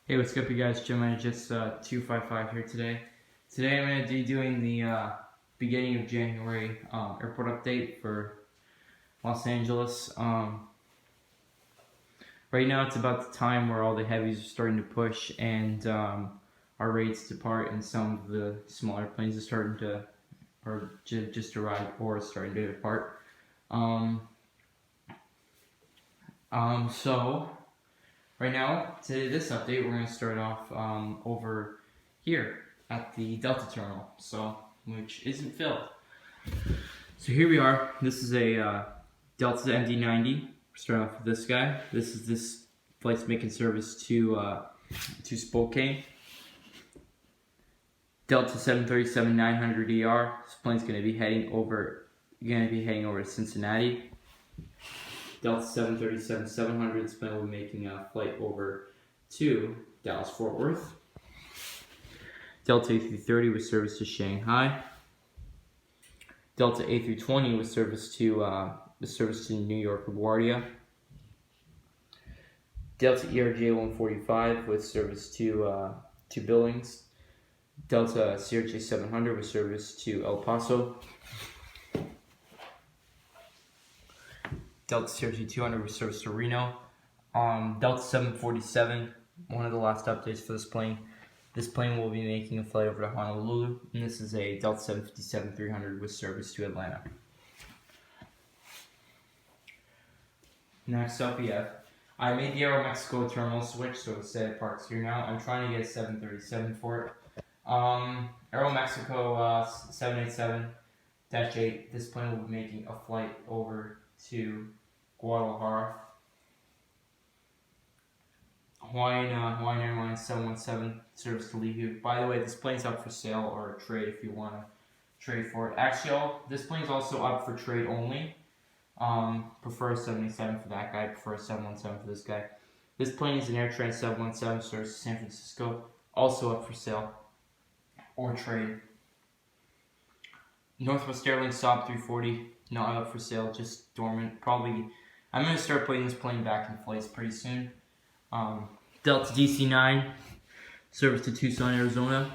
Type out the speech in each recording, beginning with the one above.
Hey, what's up, you guys? GeminiJets 255 here today. Today I'm going to be doing the beginning of January airport update for Los Angeles. Right now it's about the time where all the heavies are starting to push and our rates depart, and some of the smaller planes are starting to, or just arrived or starting to depart. So right now, to this update, we're going to start off over here at the Delta terminal, which isn't filled. So here we are. This is a Delta MD-90. We're starting off with this guy. This flight's making service to Spokane. Delta 737-900ER. This plane's going to be heading over to Cincinnati. Delta 737-700, this plane will be making a flight over to Dallas-Fort Worth. Delta A330 with service to Shanghai. Delta A320 with service to New York LaGuardia. Delta ERJ-145 with service to Billings. Delta CRJ-700 with service to El Paso. Delta CRJ-200 with service to Reno. Delta 747, one of the last updates for this plane. This plane will be making a flight over to Honolulu, and this is a Delta 757-300 with service to Atlanta. Next up, I made the AeroMexico terminal switch, so instead it parks here now. I'm trying to get a 737 for it. AeroMexico 787-8, this plane will be making a flight over to Guadalajara. Hawaiian Airlines 717 service to Lihu. By the way, this plane's up for sale or a trade if you want to trade for it. Actually, this plane's also up for trade only. Prefer a 787 for that guy. Prefer a 717 for this guy. This plane is an AirTran 717 service to San Francisco. Also up for sale or trade. Northwest Airlines Saab 340. Not up for sale, just dormant. Probably, I'm going to start putting this plane back in flights pretty soon. Delta DC-9, service to Tucson, Arizona.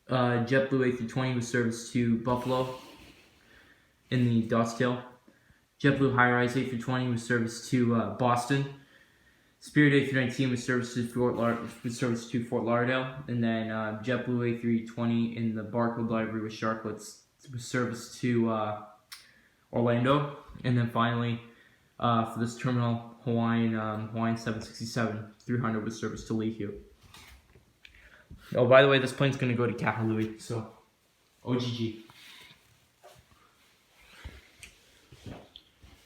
JetBlue A320 with service to Buffalo in the Dotstail. JetBlue High-Rise A320 with service to Boston. Spirit A319 with service to Fort Lauderdale. And then JetBlue A320 in the Barcode livery with Sharklets with service to Orlando. And then finally, for this terminal, Hawaiian 767-300 with service to Lihu. Oh, by the way, this plane's going to go to Kahului, so OGG.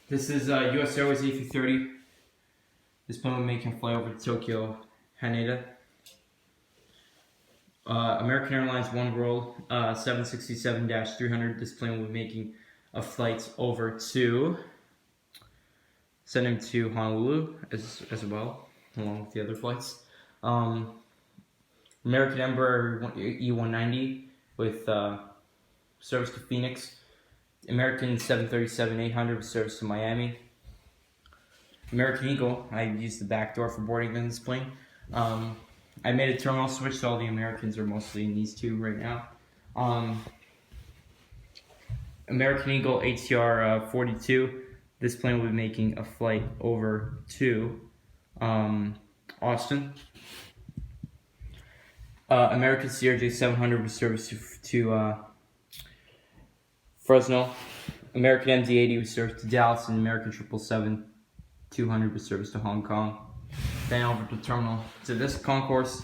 This is US Airways A330. This plane will make him fly over to Tokyo, Haneda. American Airlines One World 767-300. This plane will be making a flight over to, send him to Honolulu as well, along with the other flights. American Embraer E190 with service to Phoenix. American 737-800 with service to Miami. American Eagle, I used the back door for boarding in this plane. I made a terminal switch, so all the Americans are mostly in these two right now. American Eagle ATR 42. This plane will be making a flight over to Austin. American CRJ 700 with service to Fresno. American MD-80 with service to Dallas, and American 777-200 with service to Hong Kong. Then over to terminal to this concourse.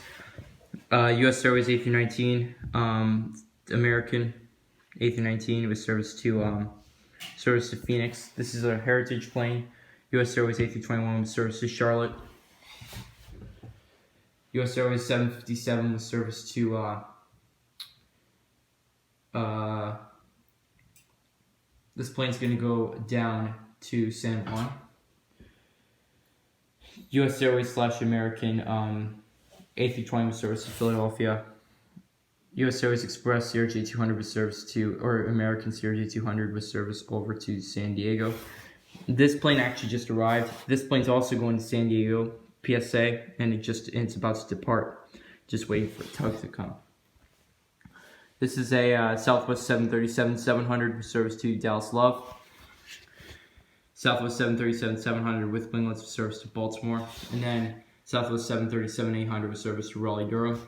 US Airways A319, American A319 with service to Phoenix. This is a heritage plane. US Airways A321 with service to Charlotte. US Airways 757 with service to this plane's going to go down to San Juan. US Airways / American A320 with service to Philadelphia. US Airways Express CRJ-200 with service to, or American CRJ-200 with service over to San Diego. This plane actually just arrived. This plane's also going to San Diego. PSA, and it's about to depart, just waiting for a tug to come. This is a Southwest 737-700 with service to Dallas Love. Southwest 737-700 with winglets with service to Baltimore, and then Southwest 737-800 with service to Raleigh, Durham.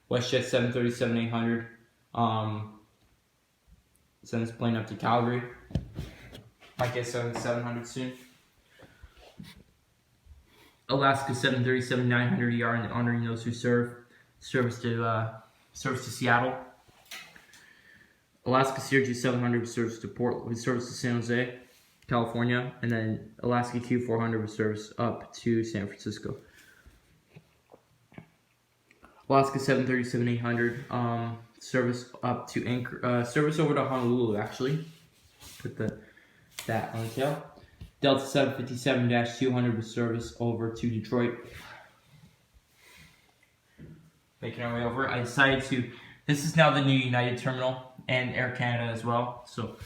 WestJet 737-800 send this plane up to Calgary. Might get 700 soon. Alaska 737-900ER and honoring those who serve. Service to Seattle. Alaska CRJ 700 with service to San Jose, California, and then Alaska Q400 with service up to San Francisco. Alaska 737-800 service up to service over to Honolulu, actually. Put that on the tail. Delta 757-200 with service over to Detroit. Making our way over. I decided to. This is now the new United terminal and Air Canada as well. So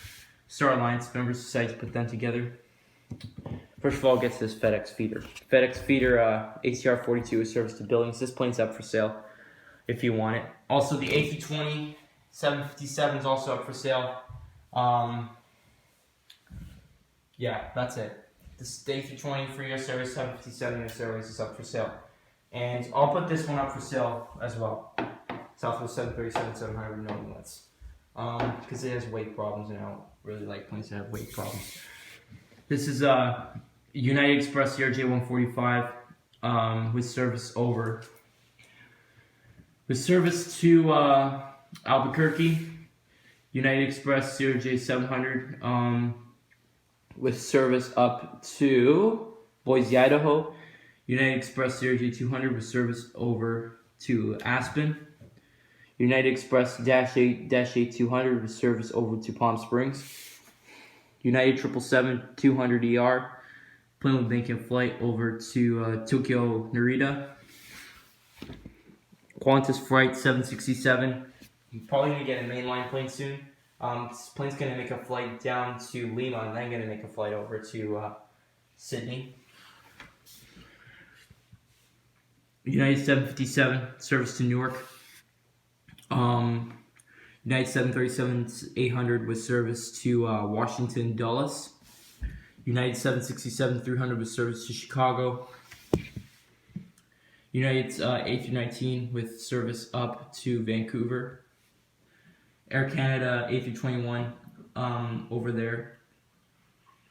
Star Alliance members decided to put them together. First of all, gets this FedEx feeder. FedEx feeder ACR 42 with service to Billings. This plane's up for sale if you want it. Also, the A320 757 is also up for sale. Yeah, that's it. This A320 for US Airways 757 US Airways is up for sale. And I'll put this one up for sale as well. Southwest 737-700 with no winglets. Because it has weight problems, and I don't really like planes that have weight problems. This is United Express CRJ 145 with service over. With service to Albuquerque. United Express CRJ 700 with service up to Boise, Idaho. United Express CRJ 200 with service over to Aspen. United Express -8 200 with service over to Palm Springs. United 777-200ER plane will make a flight over to Tokyo Narita. Qantas Flight 767. You're probably going to get a mainline plane soon. This plane's going to make a flight down to Lima and then going to make a flight over to Sydney. United 757 service to Newark. United 737-800 with service to Washington Dulles. United 767-300 with service to Chicago. United A319 with service up to Vancouver. Air Canada A321 over there.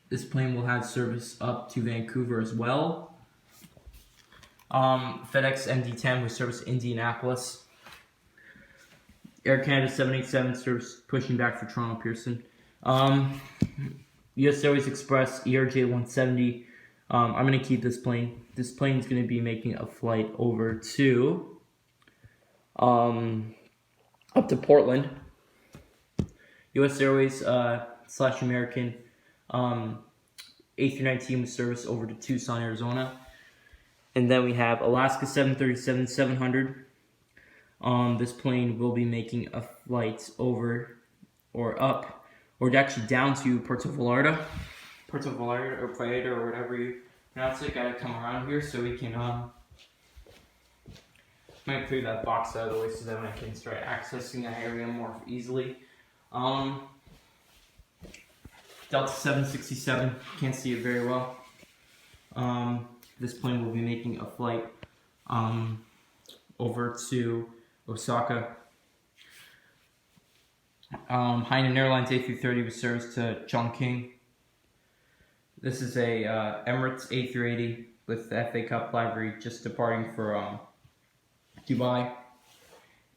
This plane will have service up to Vancouver as well. FedEx MD-10 with service to Indianapolis. Air Canada 787 service pushing back for Toronto Pearson. US Airways Express ERJ 170. I'm going to keep this plane. This plane is going to be making a flight over to up to Portland. US Airways / American A319 with service over to Tucson, Arizona. And then we have Alaska 737-700. This plane will be making a flight over or up, or actually down to Puerto Vallarta or Playa, or whatever you pronounce it. Gotta come around here so we can might clear that box out of the way so that I can start accessing that area more easily. Delta 767, can't see it very well. This plane will be making a flight over to Osaka. Hainan Airlines A330 with service to Chongqing. This is a Emirates A380 with the FA Cup livery just departing for Dubai.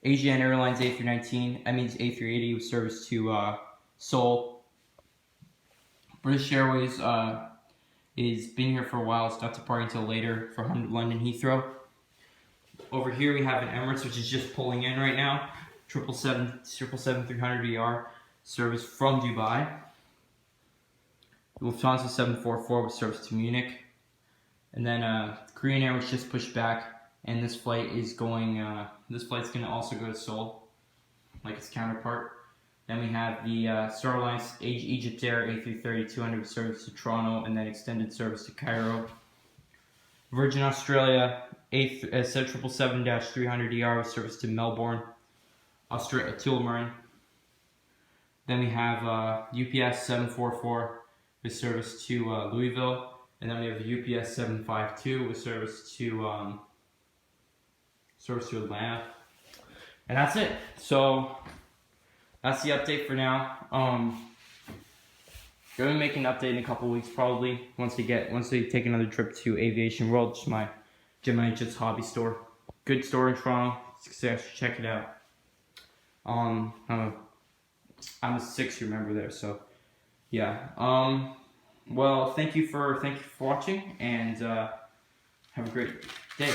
Asian Airlines A319, that means A380 with service to Seoul. British Airways is been here for a while. It's not departing until later for London Heathrow. Over here we have an Emirates, which is just pulling in right now. 777-300ER service from Dubai. Lufthansa 744 with service to Munich. And then Korean Air, which just pushed back, and this flight is going. This flight's going to also go to Seoul, like its counterpart. Then we have the Star Alliance Egypt Air A330-200 with service to Toronto, and then extended service to Cairo. Virgin Australia 777-300ER with service to Melbourne, Australia, Tullamarine. Then we have UPS 744 with service to Louisville, and then we have UPS 752 with service to Atlanta, and that's it. So that's the update for now. Going to make an update in a couple weeks probably once they take another trip to Aviation World, which is my GeminiJets hobby store. Good store in Toronto. Check it out. I'm a 6-year member there, so yeah. Well, thank you for watching, and have a great day.